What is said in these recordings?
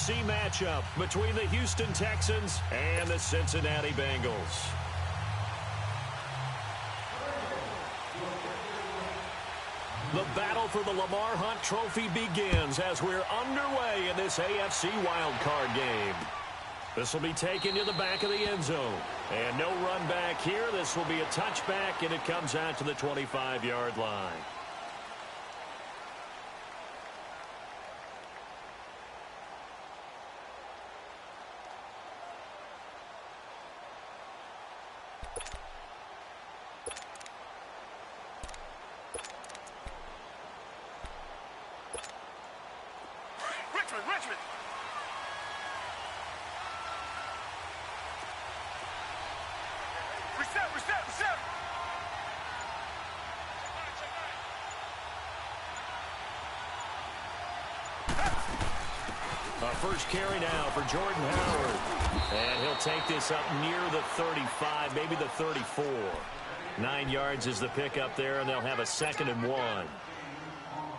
AFC matchup between the Houston Texans and the Cincinnati Bengals. The battle for the Lamar Hunt Trophy begins as we're underway in this AFC wildcard game. This will be taken to the back of the end zone. And no run back here. This will be a touchback, and it comes out to the 25-yard line. Richmond. Reset. First carry now for Jordan Howard. And he'll take this up near the 35, maybe the 34. 9 yards is the pickup there, and they'll have a 2nd and 1.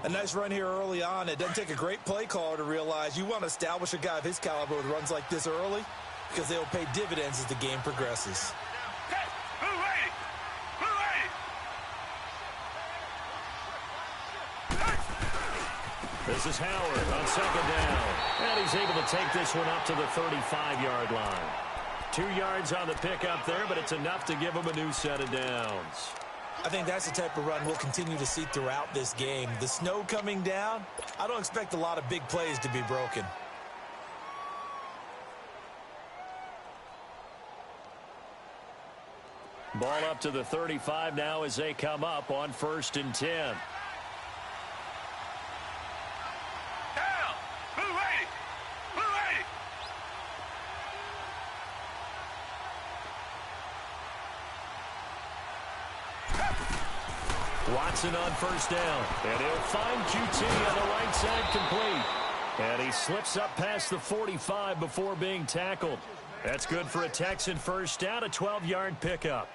A nice run here early on. It doesn't take a great play caller to realize you want to establish a guy of his caliber with runs like this early because they'll pay dividends as the game progresses. This is Howard on 2nd down. And he's able to take this one up to the 35-yard line. 2 yards on the pickup there, but it's enough to give him a new set of downs. I think that's the type of run we'll continue to see throughout this game. The snow coming down, I don't expect a lot of big plays to be broken. Ball up to the 35 now as they come up on 1st and 10. Watson on 1st down, and he'll find QT on the right side complete. And he slips up past the 45 before being tackled. That's good for a Texan 1st down, a 12-yard pickup.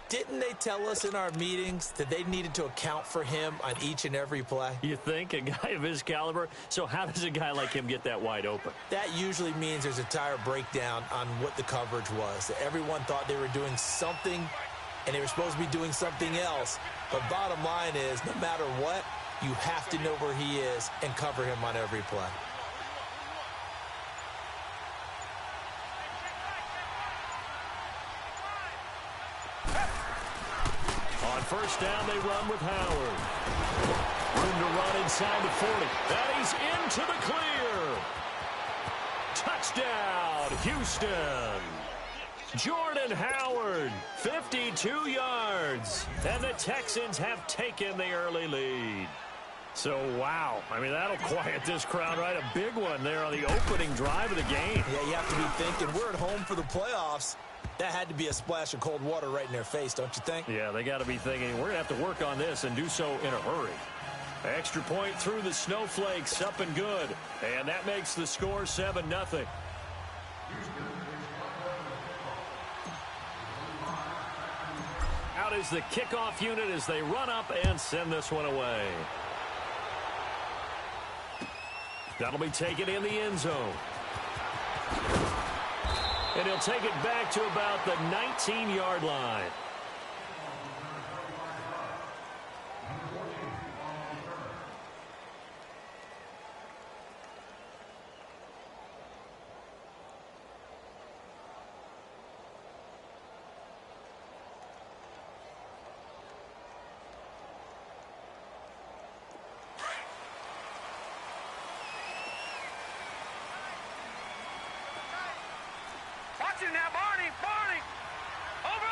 Didn't they tell us in our meetings that they needed to account for him on each and every play? You think? A guy of his caliber? So how does a guy like him get that wide open? That usually means there's a entire breakdown on what the coverage was. Everyone thought they were doing something, and they were supposed to be doing something else. But bottom line is, no matter what, you have to know where he is and cover him on every play. On 1st down, they run with Howard. Room to run inside the 40. And he's into the clear. Touchdown, Houston. Jordan Howard, 52 yards. And the Texans have taken the early lead. So, wow. I mean, that'll quiet this crowd, right? A big one there on the opening drive of the game. Yeah, you have to be thinking, we're at home for the playoffs. That had to be a splash of cold water right in their face, don't you think? Yeah, they got to be thinking, we're going to have to work on this and do so in a hurry. Extra point through the snowflakes, up and good. And that makes the score 7-0. Out is the kickoff unit as they run up and send this one away. That'll be taken in the end zone. And he'll take it back to about the 19-yard line. Watching now, Barney. Over.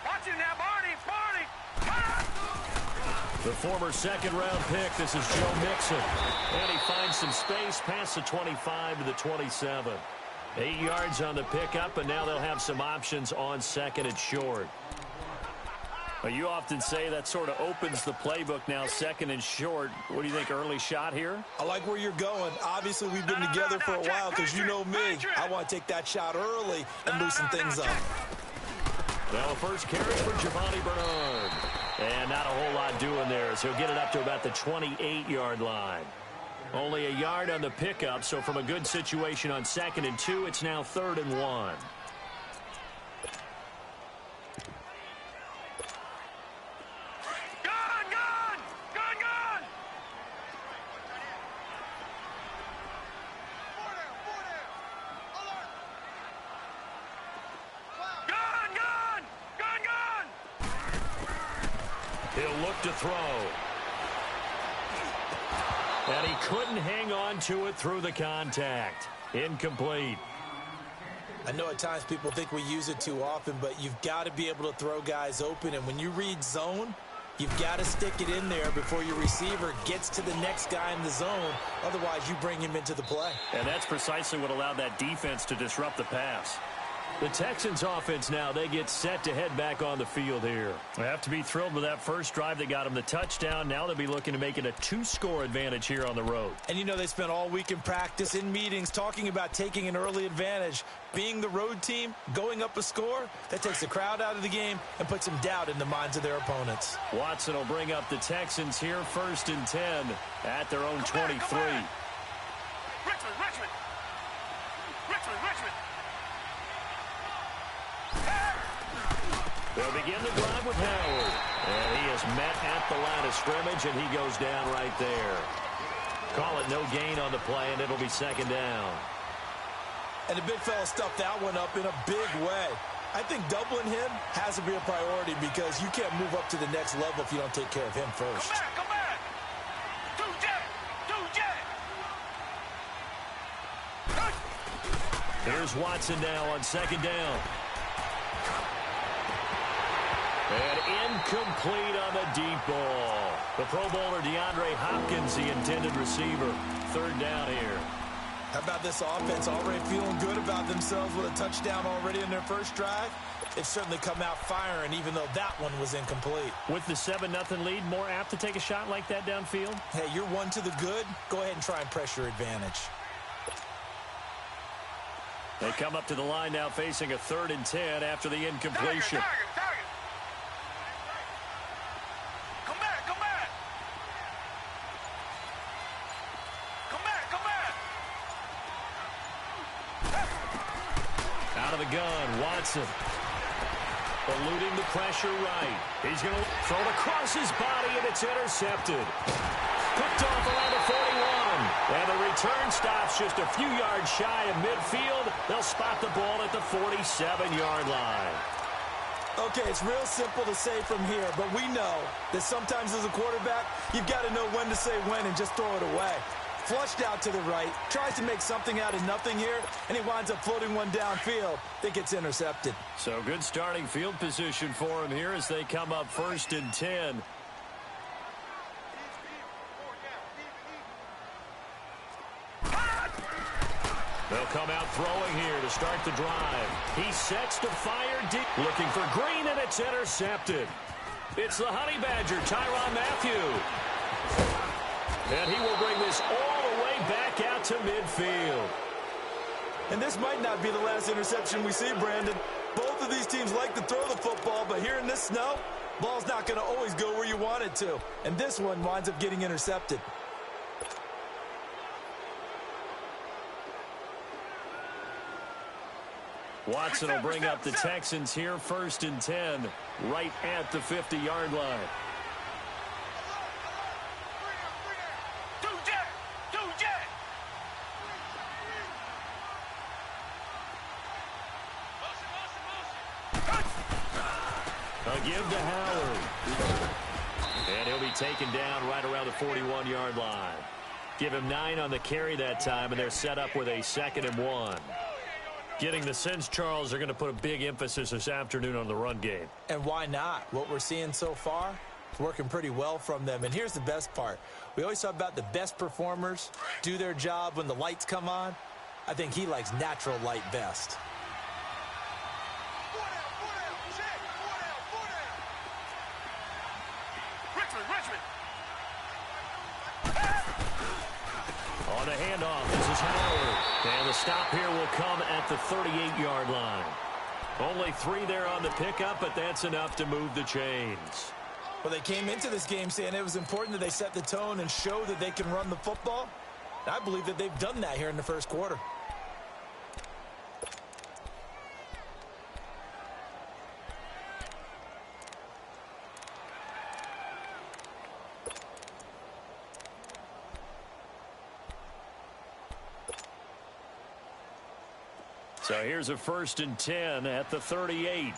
Watching now, Barney. The former 2nd-round pick, this is Joe Mixon. And he finds some space past the 25 to the 27. 8 yards on the pickup, and now they'll have some options on 2nd and short. Well, you often say that sort of opens the playbook now, 2nd and short. What do you think, early shot here? I like where you're going. Obviously, we've been together for a while because you know me. I want to take that shot early and loosen things up. Now a first carry for Giovanni Bernard. And not a whole lot doing there, so he'll get it up to about the 28-yard line. Only a yard on the pickup, so from a good situation on 2nd and 2, it's now 3rd and 1. He'll look to throw. And he couldn't hang on to it through the contact. Incomplete. I know at times people think we use it too often, but you've got to be able to throw guys open. And when you read zone, you've got to stick it in there before your receiver gets to the next guy in the zone. Otherwise, you bring him into the play. And that's precisely what allowed that defense to disrupt the pass. The Texans offense now, they get set to head back on the field here. They have to be thrilled with that first drive that got them the touchdown. Now they'll be looking to make it a 2-score advantage here on the road. And you know they spent all week in practice, in meetings, talking about taking an early advantage. Being the road team, going up a score, that takes the crowd out of the game and puts some doubt in the minds of their opponents. Watson will bring up the Texans here, 1st and 10 at their own 23. Richmond. They'll begin the drive with Howard. And he is met at the line of scrimmage, and he goes down right there. Call it no gain on the play, and it'll be 2nd down. And the big fella stuffed that one up in a big way. I think doubling him has to be a priority because you can't move up to the next level if you don't take care of him first. Come back. 2 jet. Here's Watson now on 2nd down. And incomplete on the deep ball. The Pro Bowler DeAndre Hopkins, the intended receiver. 3rd down here. How about this offense already feeling good about themselves with a touchdown already in their first drive? They've certainly come out firing, even though that one was incomplete. With the 7-0 lead, more apt to take a shot like that downfield? Hey, you're one to the good. Go ahead and try and pressure advantage. They come up to the line now facing a 3rd and 10 after the incompletion. Target. Out of the gun, Watson. Eluding the pressure right. He's going to throw it across his body, and it's intercepted. Picked off around the 41. And the return stops just a few yards shy of midfield. They'll spot the ball at the 47-yard line. Okay, it's real simple to say from here, but we know that sometimes as a quarterback, you've got to know when to say when and just throw it away. Flushed out to the right, tries to make something out of nothing here, and he winds up floating one downfield that gets intercepted. So good starting field position for him here as they come up 1st and 10. They'll come out throwing here to start the drive. He sets to fire deep. Looking for Green, and it's intercepted. It's the Honey Badger, Tyrann Mathieu. And he will bring this all the way back out to midfield. And this might not be the last interception we see, Brandon. Both of these teams like to throw the football, but here in this snow, ball's not going to always go where you want it to. And this one winds up getting intercepted. Watson will bring up the Texans here, 1st and 10, right at the 50-yard line. A give to Howard. And he'll be taken down right around the 41-yard line. Give him 9 on the carry that time, and they're set up with a 2nd and 1. Getting the sense, Charles, they're going to put a big emphasis this afternoon on the run game. And why not? What we're seeing so far is working pretty well from them. And here's the best part. We always talk about the best performers do their job when the lights come on. I think he likes natural light best. Richmond. On the handoff, this is Howard. And the stop here will come at the 38-yard line. Only 3 there on the pickup, but that's enough to move the chains. Well, they came into this game saying it was important that they set the tone and show that they can run the football. I believe that they've done that here in the first quarter. So here's a 1st and 10 at the 38.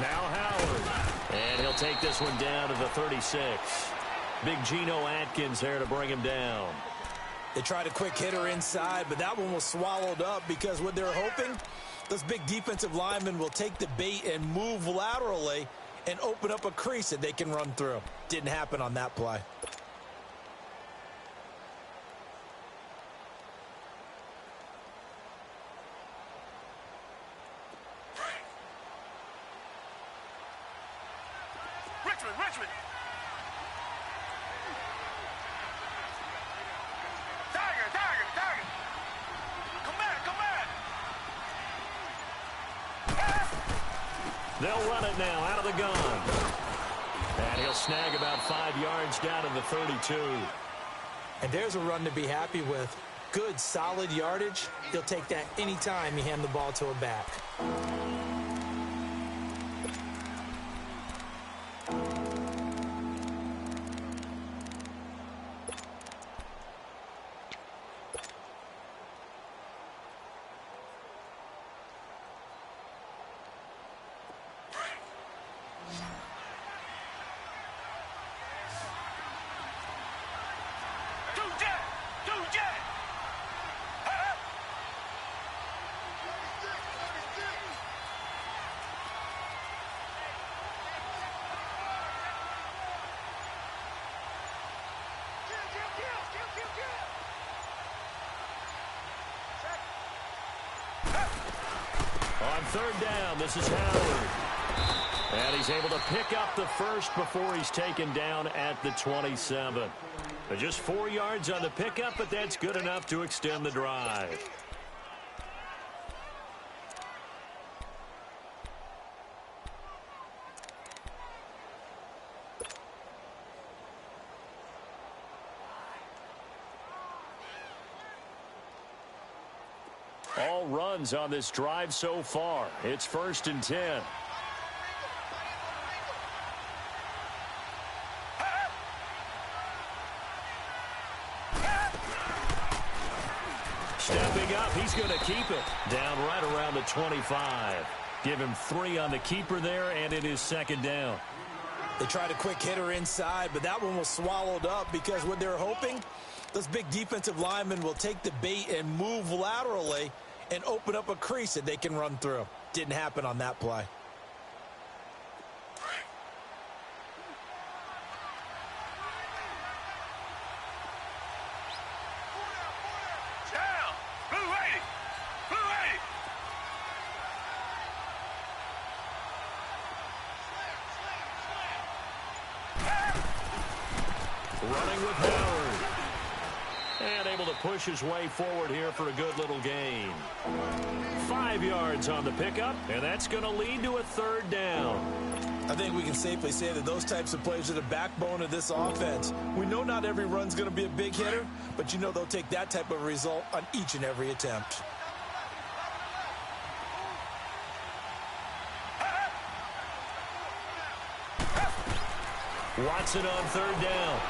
Now Howard. And he'll take this one down to the 36. Big Geno Atkins there to bring him down. They tried a quick hitter inside, but that one was swallowed up because what they're hoping, those big defensive linemen will take the bait and move laterally and open up a crease that they can run through. Didn't happen on that play. Richmond. Tiger. Come back. They'll run it now out of the gun. And he'll snag about 5 yards down to the 32. And there's a run to be happy with. Good, solid yardage. He'll take that anytime you hand the ball to a back. On 3rd down, this is Howard. And he's able to pick up the first before he's taken down at the 27. But just 4 yards on the pickup, but that's good enough to extend the drive. All runs on this drive so far. It's 1st and 10. Stepping up, he's going to keep it. Down right around the 25. Give him 3 on the keeper there, and it is 2nd down. They tried a quick hitter inside, but that one was swallowed up because what they're hoping, those big defensive linemen will take the bait and move laterally and open up a crease that they can run through. Didn't happen on that play. Running with Howard. And able to push his way forward here for a good little gain. 5 yards on the pickup, and that's going to lead to a 3rd down. I think we can safely say that those types of plays are the backbone of this offense. We know not every run's going to be a big hitter, but you know they'll take that type of result on each and every attempt. Watson on 3rd down.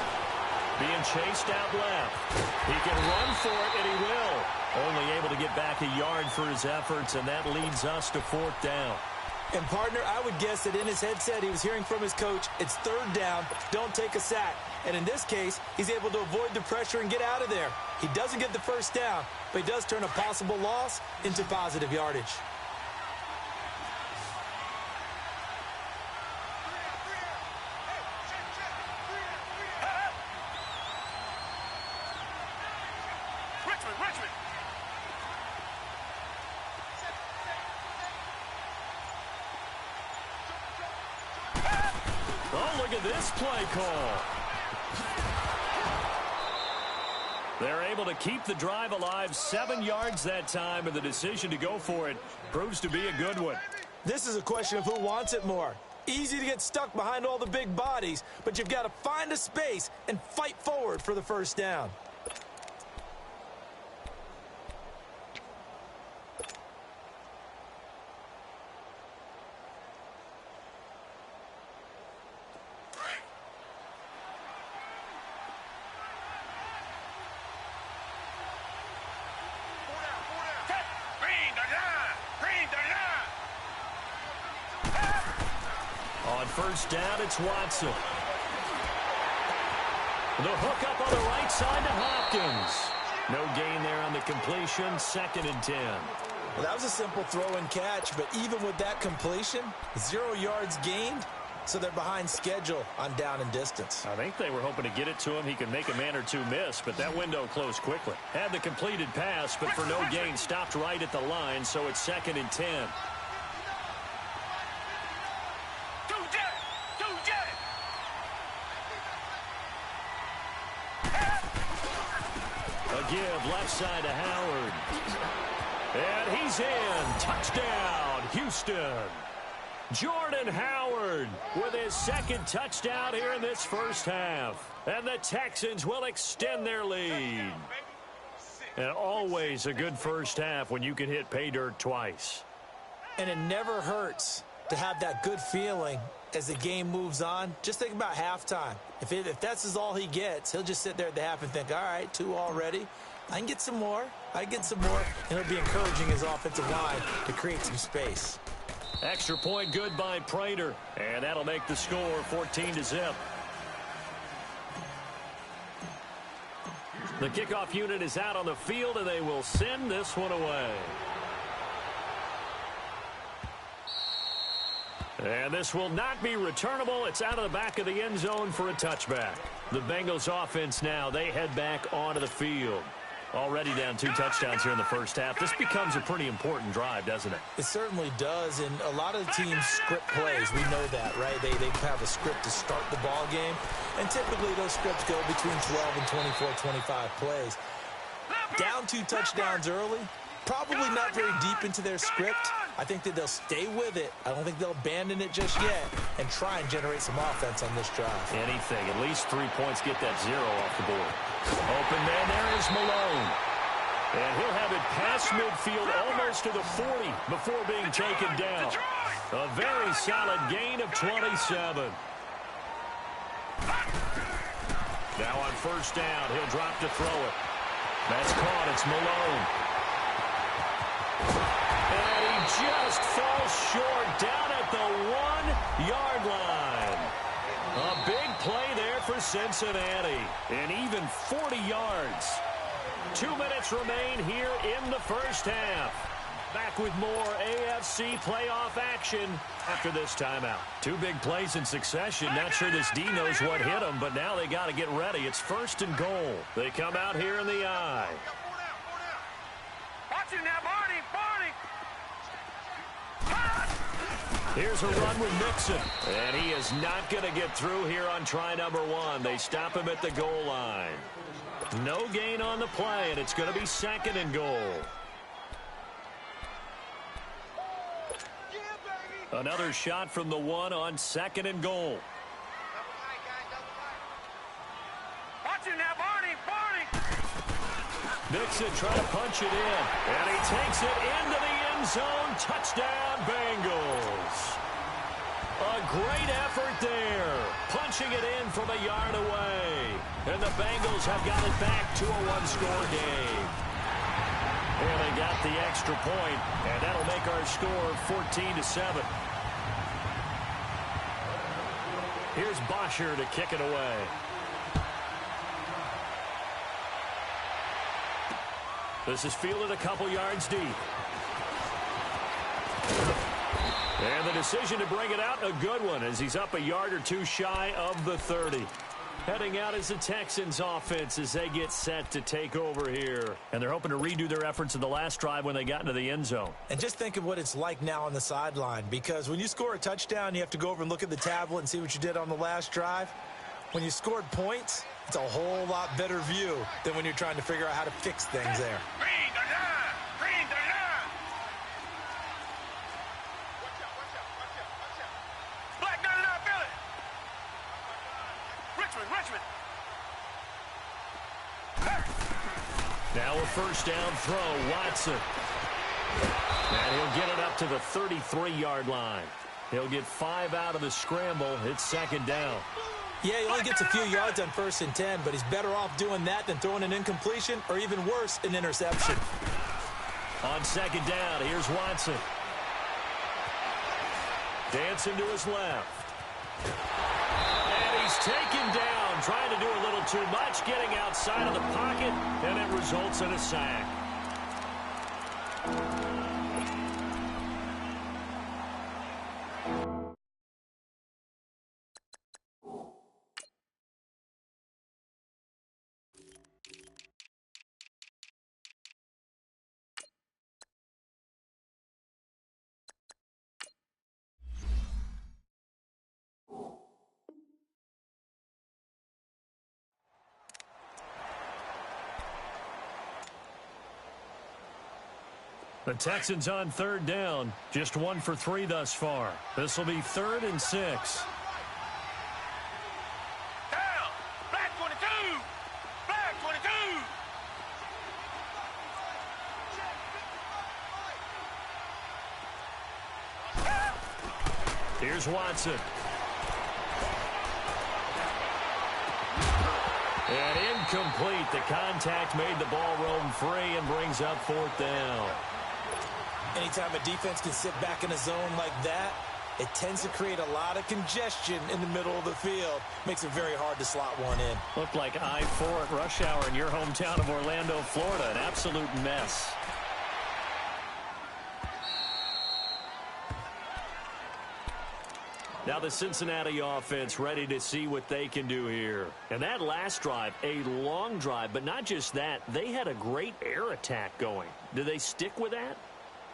Being chased out left. He can run for it, and he will. Only able to get back a yard for his efforts, and that leads us to 4th down. And, partner, I would guess that in his headset he was hearing from his coach, it's 3rd down, don't take a sack. And in this case, he's able to avoid the pressure and get out of there. He doesn't get the 1st down, but he does turn a possible loss into positive yardage. Oh, look at this play call. They're able to keep the drive alive, 7 yards that time, and the decision to go for it proves to be a good one. This is a question of who wants it more. Easy to get stuck behind all the big bodies, but you've got to find a space and fight forward for the first down. On first down, it's Watson. The hook up on the right side to Hopkins. No gain there on the completion, 2nd and 10. Well, that was a simple throw and catch, but even with that completion, 0 yards gained, so they're behind schedule on down and distance. I think they were hoping to get it to him. He could make a man or two miss, but that window closed quickly. Had the completed pass, but for no gain, stopped right at the line, so it's 2nd and 10. Give left side to Howard. And he's in. Touchdown, Houston. Jordan Howard with his 2nd touchdown here in this first half. And the Texans will extend their lead. And always a good first half when you can hit pay dirt twice. And it never hurts to have that good feeling as the game moves on. Just think about halftime. If that's all he gets, he'll just sit there at the half and think, all right, 2 already. I can get some more. And he'll be encouraging his offensive line to create some space. Extra point good by Prater. And that'll make the score 14-0. The kickoff unit is out on the field, and they will send this one away. And this will not be returnable. It's out of the back of the end zone for a touchback. The Bengals offense now, they head back onto the field. Already down 2 touchdowns here in the first half. This becomes a pretty important drive, doesn't it? It certainly does, and a lot of the teams script plays. We know that, right? They have a script to start the ball game, and typically those scripts go between 12 and 24, 25 plays. Down 2 touchdowns early, probably not very deep into their script. I think that they'll stay with it. I don't think they'll abandon it just yet and try and generate some offense on this drive. Anything. At least 3 points, get that 0 off the board. Open man, there is Malone. And he'll have it past midfield almost to the 40 before being taken down. A very solid gain of 27. Now on first down, he'll drop to throw it. That's caught. It's Malone. And he just falls short down at the 1-yard line. A big play there for Cincinnati. And even 40 yards. 2 minutes remain here in the first half. Back with more AFC playoff action after this timeout. 2 big plays in succession. Not sure this D knows what hit them, but now they got to get ready. It's 1st and goal. They come out here in the I. Watch it now, Barney. Here's a run with Mixon. And he is not going to get through here on try number 1. They stop him at the goal line. No gain on the play, and it's going to be 2nd and goal. Another shot from the 1 on 2nd and goal. Watch it now, Barney. Mixon trying to punch it in. And he takes it into the end zone. Touchdown, Bengals. A great effort there. Punching it in from a yard away. And the Bengals have got it back to a 1-score game. And they got the extra point, and that'll make our score 14-7. Here's Bosher to kick it away. This is fielded a couple yards deep. And the decision to bring it out, a good one, as he's up a yard or 2 shy of the 30. Heading out is the Texans offense as they get set to take over here. And they're hoping to redo their efforts in the last drive when they got into the end zone. And just think of what it's like now on the sideline, because when you score a touchdown, you have to go over and look at the tablet and see what you did on the last drive. When you scored points, it's a whole lot better view than when you're trying to figure out how to fix things there. Green the line. judgment. Now a first down throw, Watson. And he'll get it up to the 33-yard line. He'll get 5 out of the scramble. It's second down. Yeah, he only gets a few yards on 1st and 10, but he's better off doing that than throwing an incompletion or even worse, an interception. On second down, here's Watson. Dancing to his left. And he's taken down, trying to do a little too much, getting outside of the pocket, and it results in a sack. The Texans on third down, just 1 for 3 thus far. This will be 3rd and 6. Down. Black 22. Black 22. Here's Watson. And incomplete. The contact made the ball roam free and brings up 4th down. Anytime a defense can sit back in a zone like that, it tends to create a lot of congestion in the middle of the field. Makes it very hard to slot one in. Looked like I-4 at rush hour in your hometown of Orlando, Florida. An absolute mess. Now the Cincinnati offense ready to see what they can do here. And that last drive, a long drive, but not just that. They had a great air attack going. Do they stick with that?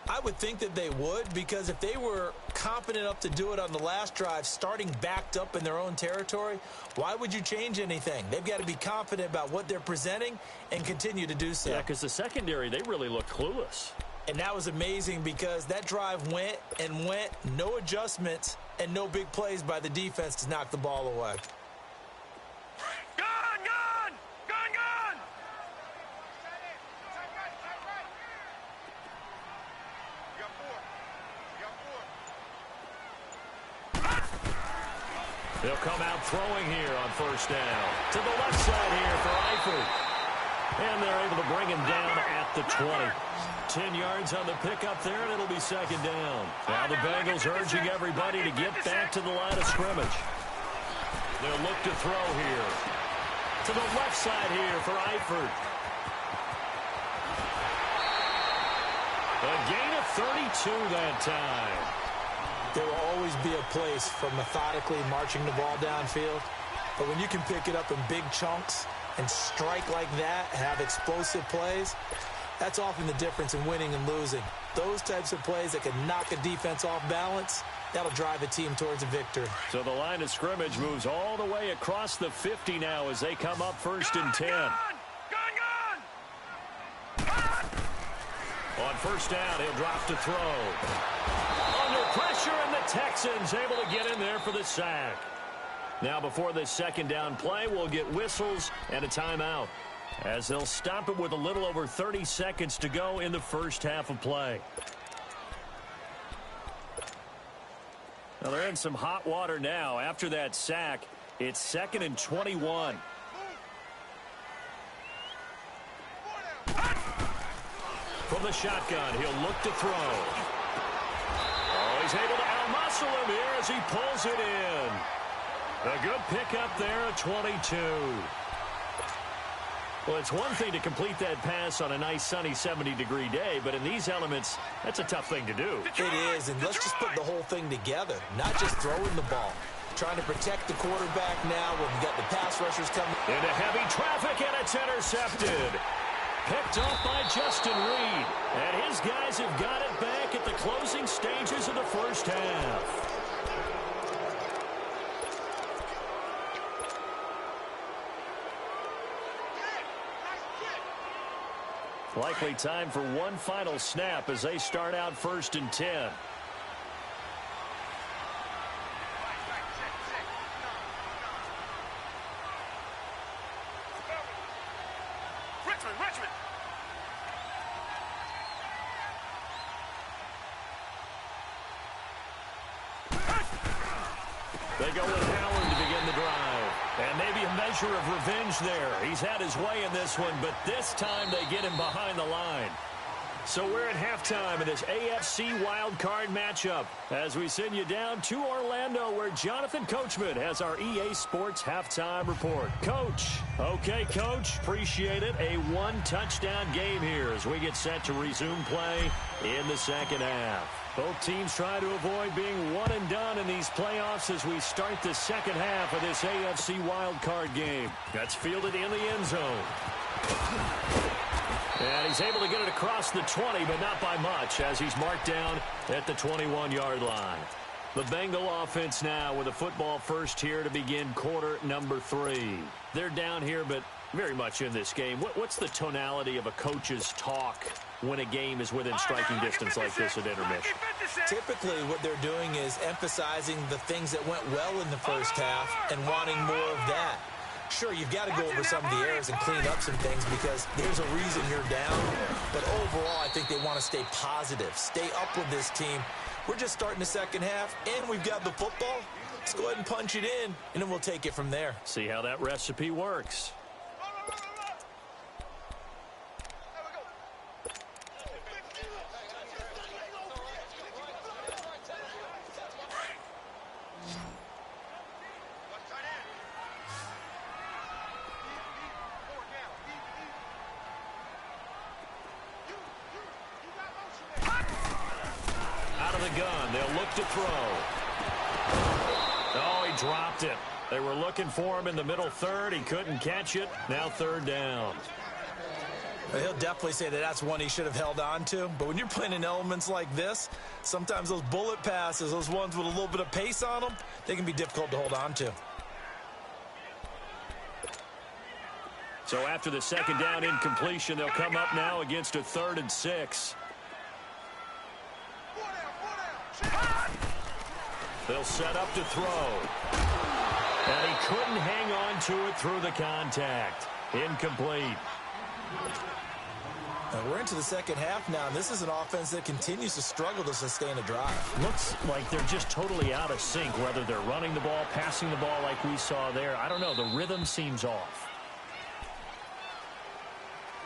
I would think that they would, because if they were confident enough to do it on the last drive, starting backed up in their own territory, why would you change anything? They've got to be confident about what they're presenting and continue to do so. Yeah, because the secondary, they really looked clueless. And that was amazing because that drive went and went, no adjustments and no big plays by the defense to knock the ball away. Gun! Gun! Gun! Gun! They'll come out throwing here on first down. To the left side here for Eifert. And they're able to bring him down at the 20. 10 yards on the pickup there, and it'll be second down. Now the Bengals urging everybody to get back to the line of scrimmage. They'll look to throw here. To the left side here for Eifert. A gain of 32 that time. There will always be a place for methodically marching the ball downfield. But when you can pick it up in big chunks and strike like that, have explosive plays, that's often the difference in winning and losing. Those types of plays that can knock a defense off balance, that'll drive a team towards a victory. So the line of scrimmage moves all the way across the 50 now as they come up 1st and 10. Gun! On first down, he'll drop to throw. Under pressure, and the Texans able to get in there for the sack. Now before this second down play, we'll get whistles and a timeout, as they'll stop it with a little over 30 seconds to go in the first half of play. Now they're in some hot water now. After that sack, it's 2nd and 21. From the shotgun, he'll look to throw. Oh, he's able to out-muscle him here as he pulls it in. A good pickup there at 22. Well, it's one thing to complete that pass on a nice sunny 70-degree day, but in these elements, that's a tough thing to do. It is, and let's just put the whole thing together, not just throwing the ball. Trying to protect the quarterback now when you got the pass rushers coming. Into heavy traffic, and it's intercepted. Picked off by Justin Reed, and his guys have got it back at the closing stages of the first half. Likely time for one final snap as they start out 1st and 10. Richmond, Richmond. They go with Howard to begin the drive. And maybe a measure of revenge there. He's had his way in this one, but this time they get him behind the line. So we're at halftime in this AFC wildcard matchup as we send you down to Orlando where Jonathan Coachman has our EA Sports halftime report. Coach. Okay, Coach. Appreciate it. A one-touchdown game here as we get set to resume play in the second half. Both teams try to avoid being one and done in these playoffs as we start the second half of this AFC wildcard game. That's fielded in the end zone. And he's able to get it across the 20, but not by much as he's marked down at the 21-yard line. The Bengal offense now with a football first here to begin quarter number 3. They're down here, but very much in this game. What's the tonality of a coach's talk when a game is within striking distance like this at intermission? Typically, what they're doing is emphasizing the things that went well in the first half and wanting more of that. Sure, you've got to go over some of the errors and clean up some things because there's a reason you're down. But overall, I think they want to stay positive, stay up with this team. We're just starting the second half, and we've got the football. Let's go ahead and punch it in, and then we'll take it from there. See how that recipe works. Gun. They'll look to throw. Oh, he dropped it. They were looking for him in the middle third. He couldn't catch it. Now third down. He'll definitely say that that's one he should have held on to. But when you're playing in elements like this, sometimes those bullet passes, those ones with a little bit of pace on them, they can be difficult to hold on to. So after the second down incompletion, they'll come up now against a 3rd and 6. They'll set up to throw. And he couldn't hang on to it through the contact. Incomplete. We're into the second half now, and this is an offense that continues to struggle to sustain a drive. Looks like they're just totally out of sync, whether they're running the ball, passing the ball like we saw there. I don't know. The rhythm seems off.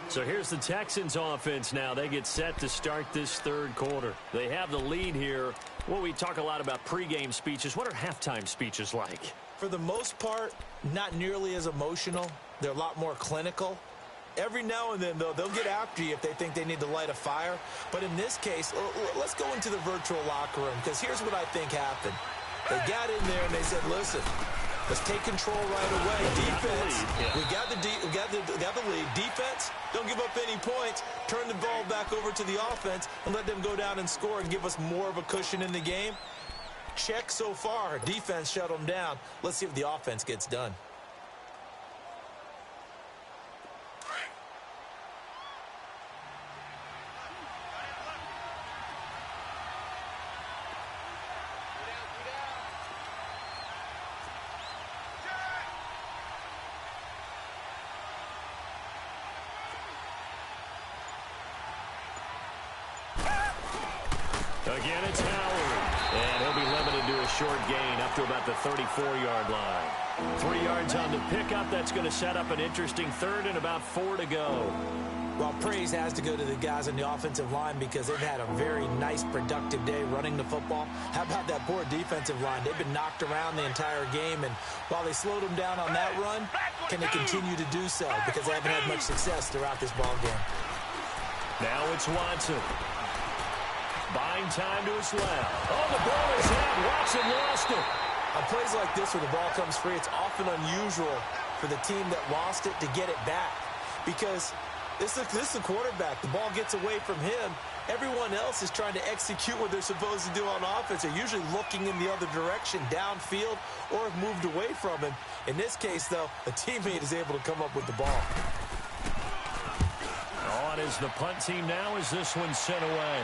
So here's the Texans offense now. They get set to start this third quarter. They have the lead here. Well, we talk a lot about pregame speeches. What are halftime speeches like? For the most part, not nearly as emotional. They're a lot more clinical. Every now and then, though, they'll get after you if they think they need to light a fire. But in this case, let's go into the virtual locker room, because here's what I think happened. They got in there and they said, listen, let's take control right away. Defense, we got the lead. Defense, don't give up any points. Turn the ball back over to the offense and let them go down and score and give us more of a cushion in the game. Check so far. Defense shut them down. Let's see if the offense gets done. Again, it's Howard. And he'll be limited to a short gain up to about the 34-yard line. 3 yards on the pickup. That's going to set up an interesting third and about 4 to go. Well, praise has to go to the guys on the offensive line because they've had a very nice, productive day running the football. How about that poor defensive line? They've been knocked around the entire game, and while they slowed them down on that run, can they continue to do so? Because they haven't had much success throughout this ball game. Now it's Watson. Buying time to his left. Oh, the ball is out. Watson lost it. On plays like this where the ball comes free, it's often unusual for the team that lost it to get it back. Because this is the quarterback. The ball gets away from him. Everyone else is trying to execute what they're supposed to do on offense. They're usually looking in the other direction, downfield, or have moved away from him. In this case, though, a teammate is able to come up with the ball. On is the punt team now as this one's sent away.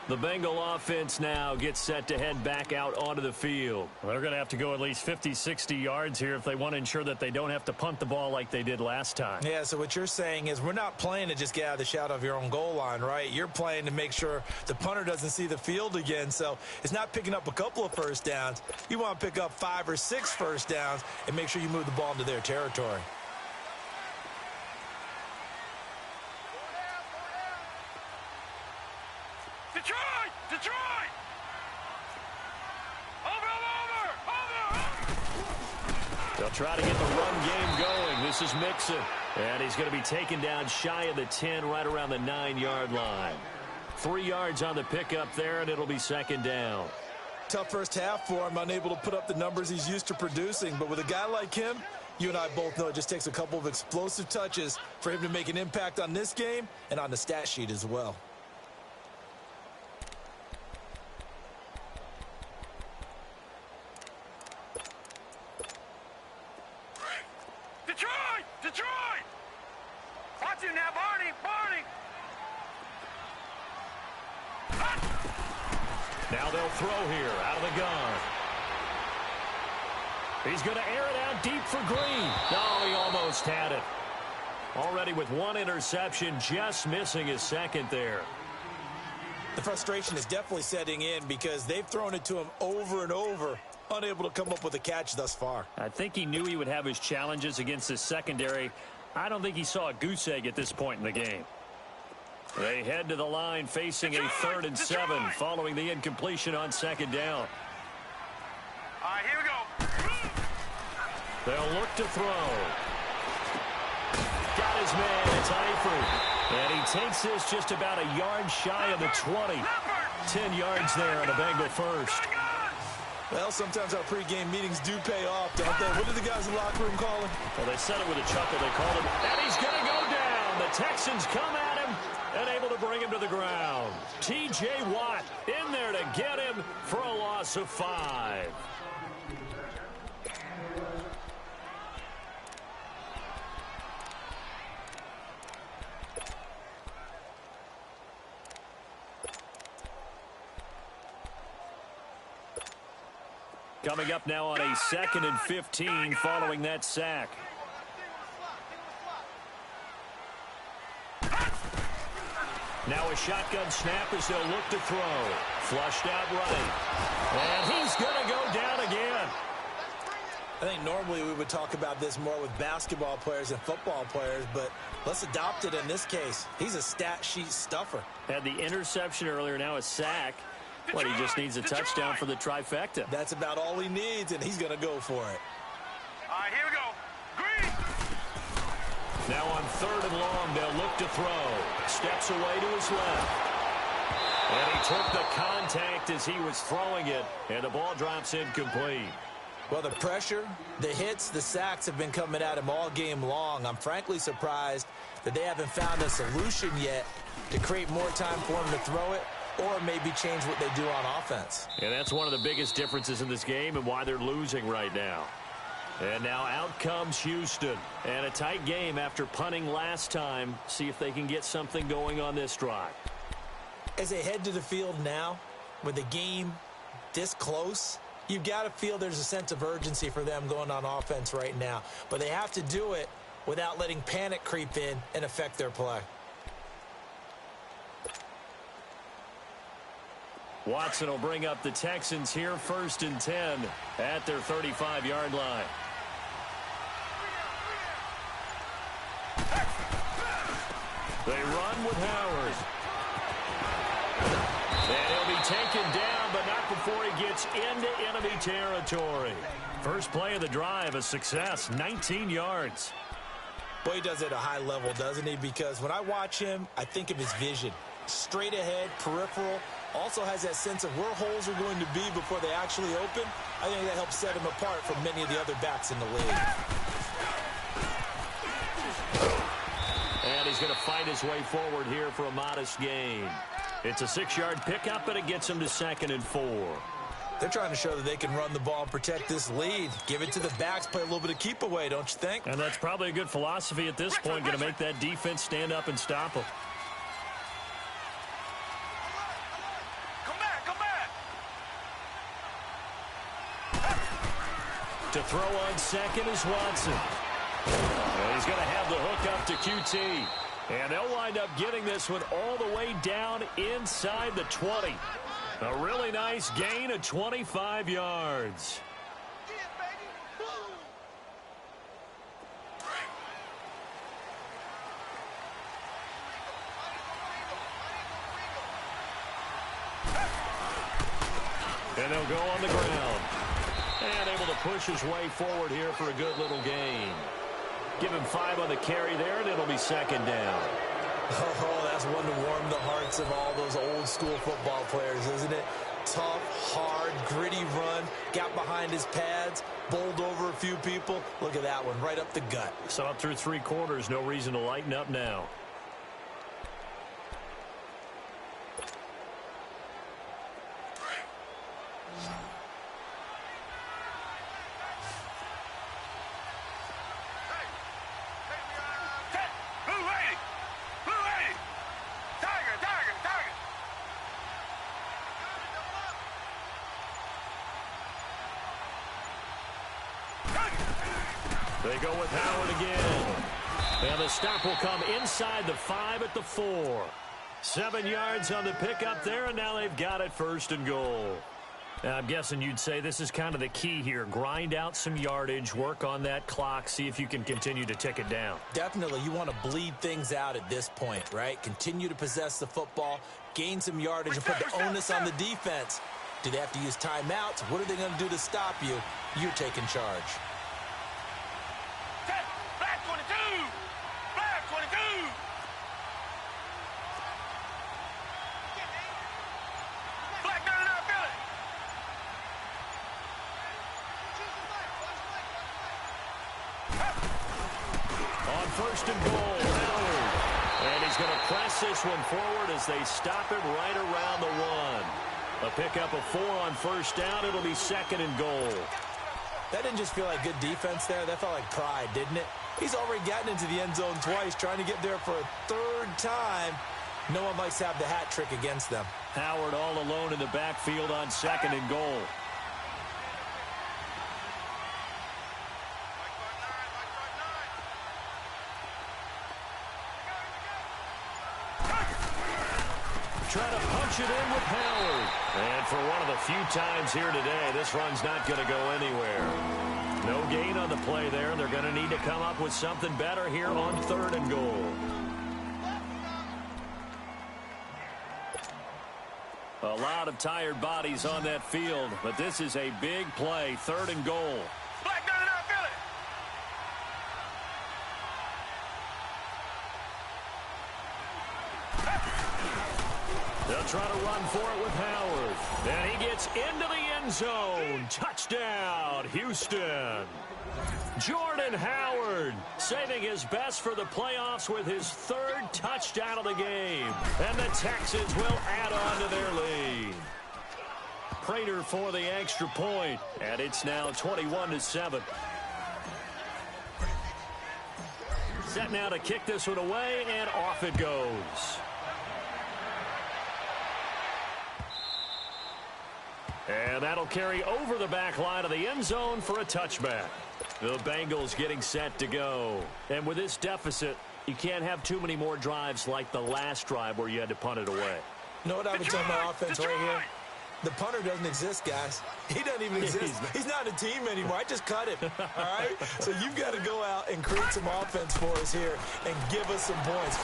The Bengal offense now gets set to head back out onto the field. Well, they're going to have to go at least 50, 60 yards here if they want to ensure that they don't have to punt the ball like they did last time. Yeah, so what you're saying is we're not playing to just get out of the shadow of your own goal line, right? You're playing to make sure the punter doesn't see the field again. So it's not picking up a couple of first downs. You want to pick up 5 or 6 first downs and make sure you move the ball into their territory. Detroit! Detroit! Over! They'll try to get the run game going. This is Mixon. And he's going to be taken down shy of the 10, right around the 9-yard line. 3 yards on the pickup there, and it'll be second down. Tough first half for him, unable to put up the numbers he's used to producing. But with a guy like him, you and I both know it just takes a couple of explosive touches for him to make an impact on this game and on the stat sheet as well. Detroit! Detroit! Watch him now, Barney! Barney! Now they'll throw here out of the gun. He's going to air it out deep for Green. No, he almost had it. Already with 1 interception, just missing his second there. The frustration is definitely setting in because they've thrown it to him over and over, unable to come up with a catch thus far. I think he knew he would have his challenges against his secondary. I don't think he saw a goose egg at this point in the game. They head to the line facing a 3rd and 7 following the incompletion on second down. All right, here we go. They'll look to throw. Got his man. It's Eifert. And he takes this just about a yard shy of the 20. 10 yards there on a Bengal first. Well, sometimes our pregame meetings do pay off, don't they? What did the guys in the locker room call him? Well, they said it with a chuckle. They called him, and he's going to go down. The Texans come at him and able to bring him to the ground. T.J. Watt in there to get him for a loss of 5. Coming up now on a 2nd and 15 following that sack. Now a shotgun snap as they'll look to throw. Flushed out right. And he's going to go down again. I think normally we would talk about this more with basketball players and football players, but let's adopt it in this case. He's a stat sheet stuffer. Had the interception earlier, now a sack. Well, he just needs a touchdown for the trifecta. That's about all he needs, and he's going to go for it. All right, here we go. Green! Now on 3rd and long, they'll look to throw. Steps away to his left. And he took the contact as he was throwing it, and the ball drops incomplete. Well, the pressure, the hits, the sacks have been coming at him all game long. I'm frankly surprised that they haven't found a solution yet to create more time for him to throw it, or maybe change what they do on offense. And that's one of the biggest differences in this game and why they're losing right now. And now out comes Houston. And a tight game after punting last time. See if they can get something going on this drive. As they head to the field now, with the game this close, you've got to feel there's a sense of urgency for them going on offense right now. But they have to do it without letting panic creep in and affect their play. Watson will bring up the Texans here, 1st and 10 at their 35-yard line. They run with Howard. And he'll be taken down, but not before he gets into enemy territory. First play of the drive, a success, 19 yards. Boy, he does it at a high level, doesn't he? Because when I watch him, I think of his vision. Straight ahead, peripheral. Also has that sense of where holes are going to be before they actually open. I think that helps set him apart from many of the other backs in the league. And he's going to fight his way forward here for a modest gain. It's a 6-yard pickup, and it gets him to 2nd and 4. They're trying to show that they can run the ball and protect this lead. Give it to the backs, play a little bit of keep away, don't you think? And that's probably a good philosophy at this point, going to make that defense stand up and stop them. To throw on second is Watson. And he's going to have the hook up to QT. And they'll wind up getting this one all the way down inside the 20. A really nice gain of 25 yards. And they'll go on the ground. And able to push his way forward here for a good little gain. Give him 5 on the carry there, and it'll be second down. Oh, that's one to warm the hearts of all those old school football players, isn't it? Tough, hard, gritty run. Got behind his pads, bowled over a few people. Look at that one, right up the gut. So up through 3 quarters, no reason to lighten up now. They go with Howard again. And the stop will come inside the 5 at the 4. 7 yards on the pickup there, and now they've got it first and goal. Now, I'm guessing you'd say this is kind of the key here. Grind out some yardage, work on that clock, see if you can continue to tick it down. Definitely, you want to bleed things out at this point, right? Continue to possess the football, gain some yardage, and put the onus on the defense. Do they have to use timeouts? What are they going to do to stop you? You're taking charge. First and goal, Howard. And he's going to press this one forward as they stop him right around the 1. A pickup of 4 on first down. It'll be second and goal. That didn't just feel like good defense there. That felt like pride, didn't it? He's already gotten into the end zone twice, trying to get there for a 3rd time. No one likes to have the hat trick against them. Howard all alone in the backfield on second and goal. Trying to punch it in with Howard. And for one of the few times here today, this run's not going to go anywhere. No gain on the play there. They're going to need to come up with something better here on 3rd and goal. A lot of tired bodies on that field, but this is a big play, 3rd and goal. They'll try to run for it with Howard. And he gets into the end zone. Touchdown, Houston. Jordan Howard saving his best for the playoffs with his 3rd touchdown of the game. And the Texans will add on to their lead. Prater for the extra point. And it's now 21-7. Set now to kick this one away, and off it goes. And that'll carry over the back line of the end zone for a touchback. The Bengals getting set to go. And with this deficit, you can't have too many more drives like the last drive where you had to punt it away. You know what I would tell my offense right here? The punter doesn't exist, guys. He doesn't even exist. He's not a team anymore. I just cut him, all right? So you've got to go out and create some offense for us here and give us some points.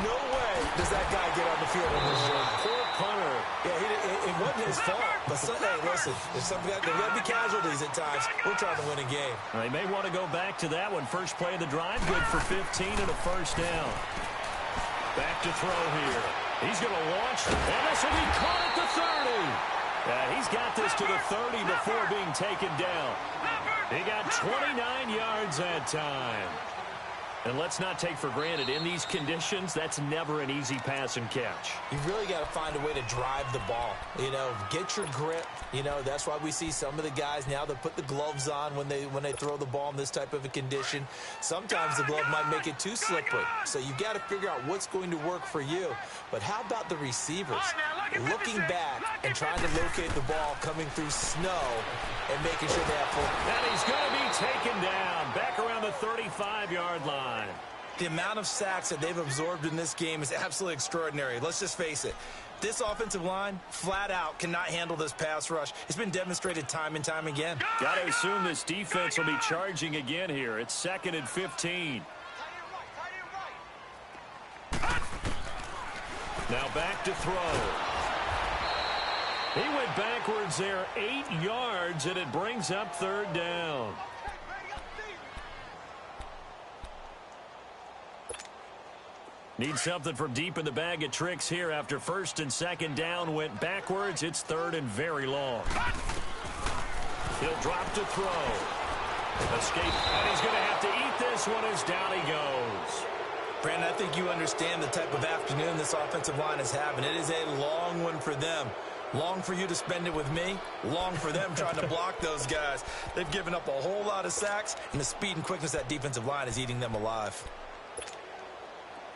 No way does that guy get on the field on this drive. Poor punter. Yeah, it wasn't his fault. But, hey, listen, there's got to be casualties at times. We're trying to win a game. They may want to go back to that one. First play of the drive, good for 15 and a first down. Back to throw here. He's going to launch, and this will be caught at the 30. He's got this to the 30 before being taken down. He got 29 yards that time. And let's not take for granted, in these conditions, that's never an easy pass and catch. You really got to find a way to drive the ball. You know, get your grip. You know, that's why we see some of the guys now that put the gloves on when they throw the ball in this type of a condition. Sometimes the glove might make it too slippery. So you've got to figure out what's going to work for you. But how about the receivers? looking back and trying to locate the ball coming through snow and making sure they have full. And he's going to be taken down back around the 35-yard line. The amount of sacks that they've absorbed in this game is absolutely extraordinary. Let's just face it. This offensive line, flat out, cannot handle this pass rush. It's been demonstrated time and time again. Got to assume this defense will be charging again here. It's 2nd and 15. Now back to throw. He went backwards there 8 yards, and it brings up 3rd down. Need something from deep in the bag of tricks here after 1st and 2nd down went backwards. It's 3rd and very long. He'll drop to throw. Escape, and he's going to have to eat this one as down he goes. Brandon, I think you understand the type of afternoon this offensive line is having. It is a long one for them. Long for you to spend it with me. Long for them trying to block those guys. They've given up a whole lot of sacks, and the speed and quickness of that defensive line is eating them alive.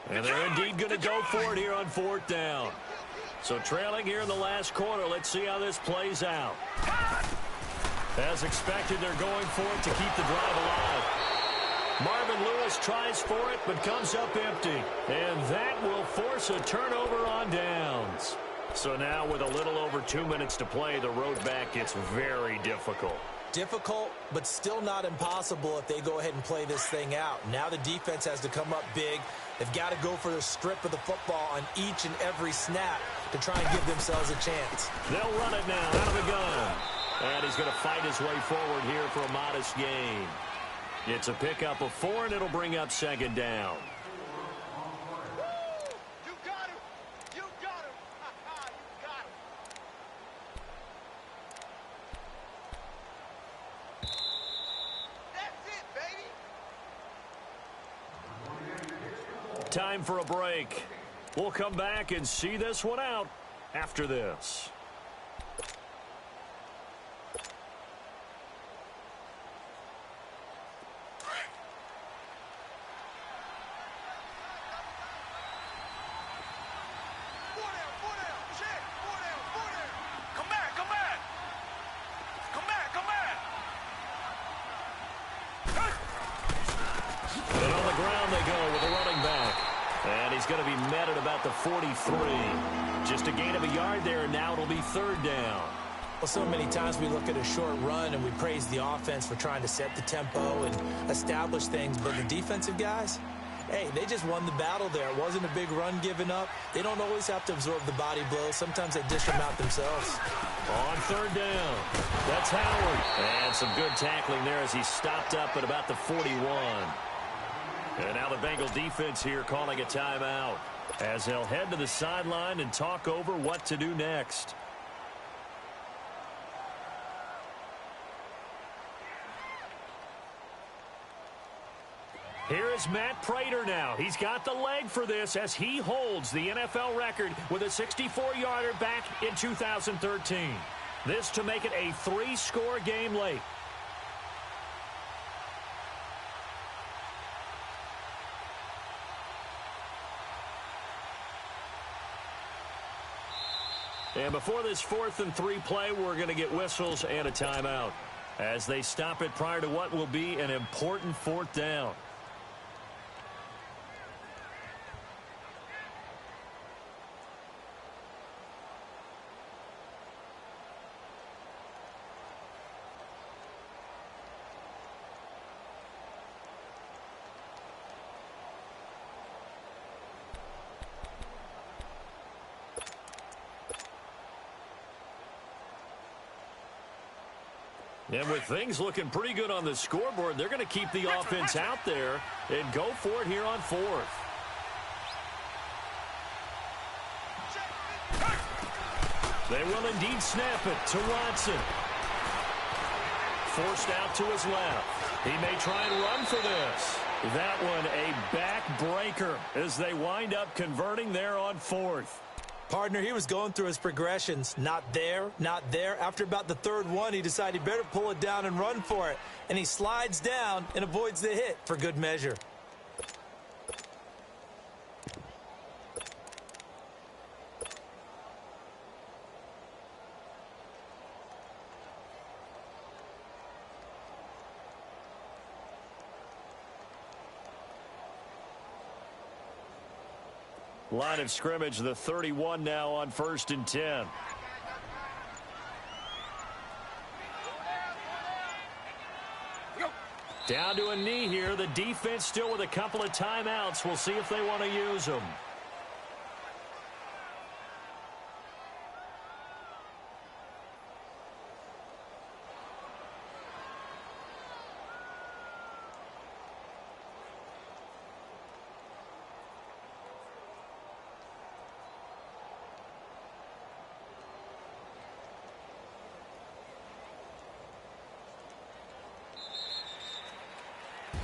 And they're indeed going to go for it here on 4th down. So trailing here in the last quarter. Let's see how this plays out. As expected, they're going for it to keep the drive alive. Marvin Lewis tries for it, but comes up empty. And that will force a turnover on downs. So now with a little over 2 minutes to play, the road back gets very difficult. Difficult, but still not impossible if they go ahead and play this thing out. Now the defense has to come up big. They've got to go for the strip of the football on each and every snap to try and give themselves a chance. They'll run it now out of the gun. And he's going to fight his way forward here for a modest gain. It's a pickup of 4, and it'll bring up 2nd down. You got him. You got him. You got him. That's it, baby. Time for a break. We'll come back and see this one out after this. Going to be met at about the 43. Just a gain of a yard there, and now it'll be 3rd down. Well, so many times we look at a short run and we praise the offense for trying to set the tempo and establish things, but the defensive guys, hey, they just won the battle there. It wasn't a big run given up. They don't always have to absorb the body blows. Sometimes they dish them out themselves. On 3rd down, that's Howard. And some good tackling there as he stopped up at about the 41. And now the Bengal defense here calling a timeout as they'll head to the sideline and talk over what to do next. Here is Matt Prater now. He's got the leg for this as he holds the NFL record with a 64-yarder back in 2013. This to make it a 3-score game late. And before this 4th and 3 play, we're going to get whistles and a timeout as they stop it prior to what will be an important 4th down. And with things looking pretty good on the scoreboard, they're going to keep the offense out there and go for it here on 4th. They will indeed snap it to Watson. Forced out to his left. He may try and run for this. That one a backbreaker as they wind up converting there on 4th. Partner, he was going through his progressions. Not there, not there. After about the 3rd one, he decided he better pull it down and run for it. And he slides down and avoids the hit for good measure. Line of scrimmage, the 31 now on 1st and 10. Down to a knee here. The defense still with a couple of timeouts. We'll see if they want to use them.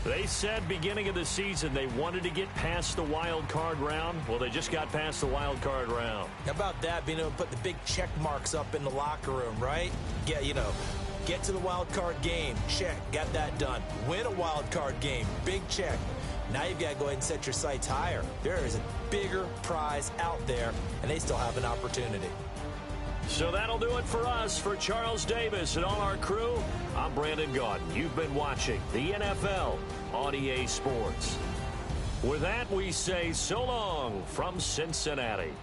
They said beginning of the season they wanted to get past the wild card round. Well, they just got past the wild card round. How about that, being able to put the big check marks up in the locker room, right? Get to the wild card game. Check. Got that done. Win a wild card game. Big check. Now you've got to go ahead and set your sights higher. There is a bigger prize out there, and they still have an opportunity. So that'll do it for us. For Charles Davis and all our crew, I'm Brandon Gaudin. You've been watching the NFL on EA Sports. With that, we say so long from Cincinnati.